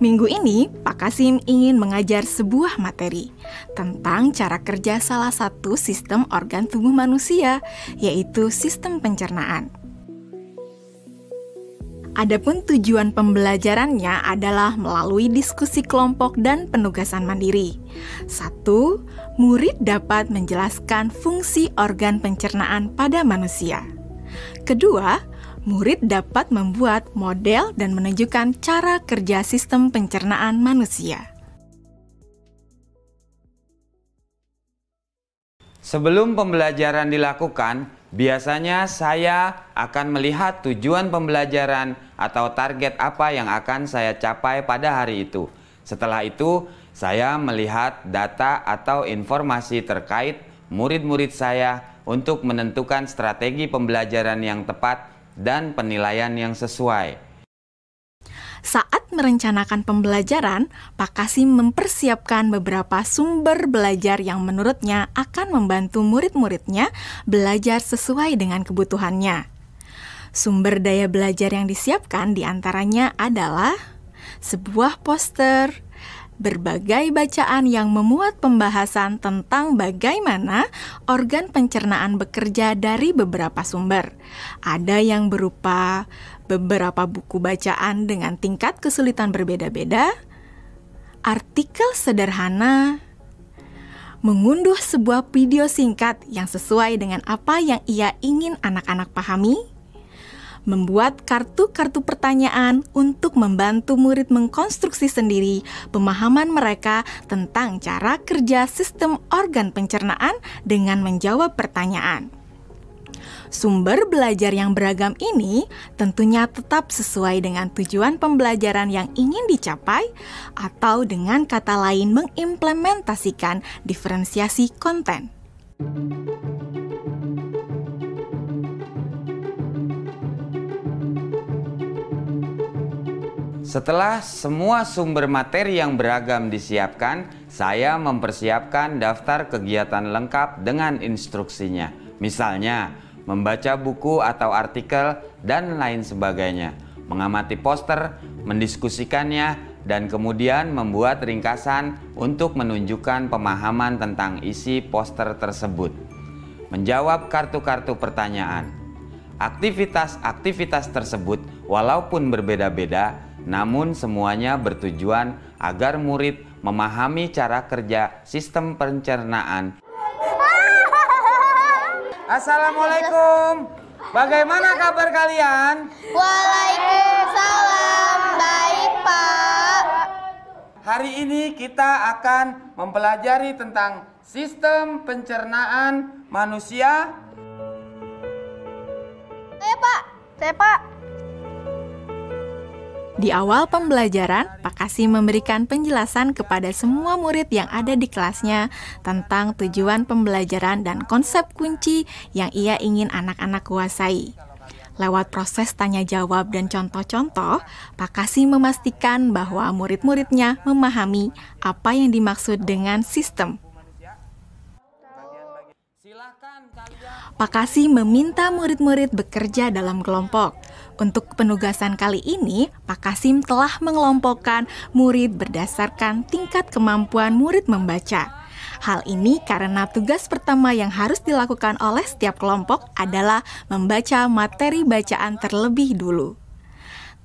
Minggu ini, Pak Kasim ingin mengajar sebuah materi tentang cara kerja salah satu sistem organ tubuh manusia, yaitu sistem pencernaan. Adapun tujuan pembelajarannya adalah melalui diskusi kelompok dan penugasan mandiri. 1. Murid dapat menjelaskan fungsi organ pencernaan pada manusia. Kedua, murid dapat membuat model dan menunjukkan cara kerja sistem pencernaan manusia. Sebelum pembelajaran dilakukan, biasanya saya akan melihat tujuan pembelajaran atau target apa yang akan saya capai pada hari itu. Setelah itu, saya melihat data atau informasi terkait murid-murid saya untuk menentukan strategi pembelajaran yang tepat dan penilaian yang sesuai. Saat merencanakan pembelajaran, Pak Kasim mempersiapkan beberapa sumber belajar yang menurutnya akan membantu murid-muridnya belajar sesuai dengan kebutuhannya. Sumber daya belajar yang disiapkan diantaranya adalah sebuah poster, berbagai bacaan yang memuat pembahasan tentang bagaimana organ pencernaan bekerja dari beberapa sumber. Ada yang berupa beberapa buku bacaan dengan tingkat kesulitan berbeda-beda, artikel sederhana, mengunduh sebuah video singkat yang sesuai dengan apa yang ia ingin anak-anak pahami, membuat kartu-kartu pertanyaan untuk membantu murid mengkonstruksi sendiri pemahaman mereka tentang cara kerja sistem organ pencernaan dengan menjawab pertanyaan. Sumber belajar yang beragam ini tentunya tetap sesuai dengan tujuan pembelajaran yang ingin dicapai atau dengan kata lain mengimplementasikan diferensiasi konten. Setelah semua sumber materi yang beragam disiapkan, saya mempersiapkan daftar kegiatan lengkap dengan instruksinya. Misalnya, membaca buku atau artikel, dan lain sebagainya, mengamati poster, mendiskusikannya, dan kemudian membuat ringkasan untuk menunjukkan pemahaman tentang isi poster tersebut. Menjawab kartu-kartu pertanyaan. Aktivitas-aktivitas tersebut walaupun berbeda-beda, namun semuanya bertujuan agar murid memahami cara kerja sistem pencernaan. Assalamualaikum. Bagaimana kabar kalian? Waalaikumsalam. Baik, Pak. Hari ini kita akan mempelajari tentang sistem pencernaan manusia. Saya, Pak. Di awal pembelajaran, Pak Kasim memberikan penjelasan kepada semua murid yang ada di kelasnya tentang tujuan pembelajaran dan konsep kunci yang ia ingin anak-anak kuasai. Lewat proses tanya-jawab dan contoh-contoh, Pak Kasim memastikan bahwa murid-muridnya memahami apa yang dimaksud dengan sistem. Pak Kasim meminta murid-murid bekerja dalam kelompok. Untuk penugasan kali ini, Pak Kasim telah mengelompokkan murid berdasarkan tingkat kemampuan murid membaca. Hal ini karena tugas pertama yang harus dilakukan oleh setiap kelompok adalah membaca materi bacaan terlebih dulu.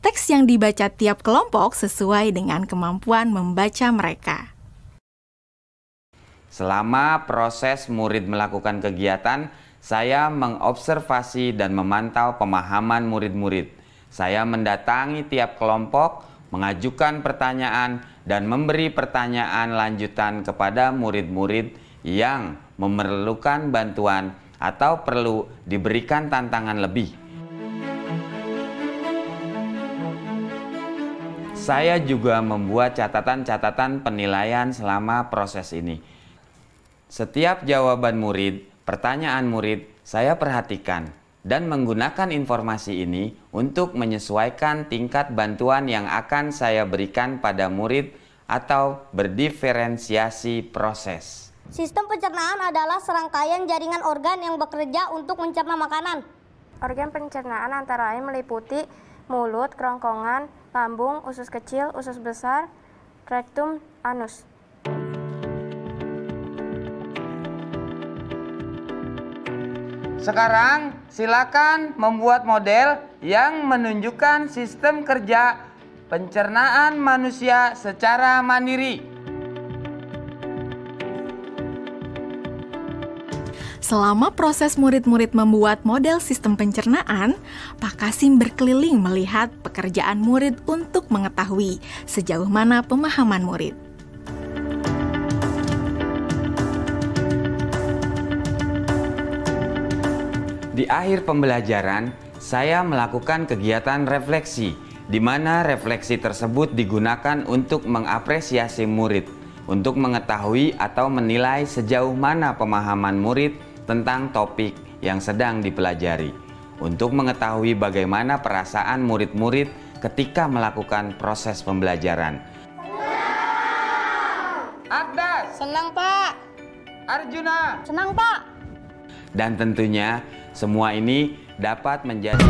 Teks yang dibaca tiap kelompok sesuai dengan kemampuan membaca mereka. Selama proses murid melakukan kegiatan, saya mengobservasi dan memantau pemahaman murid-murid. Saya mendatangi tiap kelompok, mengajukan pertanyaan, dan memberi pertanyaan lanjutan kepada murid-murid yang memerlukan bantuan atau perlu diberikan tantangan lebih. Saya juga membuat catatan-catatan penilaian selama proses ini. Setiap jawaban murid, pertanyaan murid, saya perhatikan dan menggunakan informasi ini untuk menyesuaikan tingkat bantuan yang akan saya berikan pada murid atau berdiferensiasi proses. Sistem pencernaan adalah serangkaian jaringan organ yang bekerja untuk mencerna makanan. Organ pencernaan antara lain meliputi mulut, kerongkongan, lambung, usus kecil, usus besar, rektum, anus. Sekarang silakan membuat model yang menunjukkan sistem kerja pencernaan manusia secara mandiri. Selama proses murid-murid membuat model sistem pencernaan, Pak Kasim berkeliling melihat pekerjaan murid untuk mengetahui sejauh mana pemahaman murid. Di akhir pembelajaran, saya melakukan kegiatan refleksi, di mana refleksi tersebut digunakan untuk mengapresiasi murid, untuk mengetahui atau menilai sejauh mana pemahaman murid tentang topik yang sedang dipelajari, untuk mengetahui bagaimana perasaan murid-murid ketika melakukan proses pembelajaran. Agdas, Senang, Pak. Arjuna, Senang, Pak. dan tentunya semua ini dapat menjadi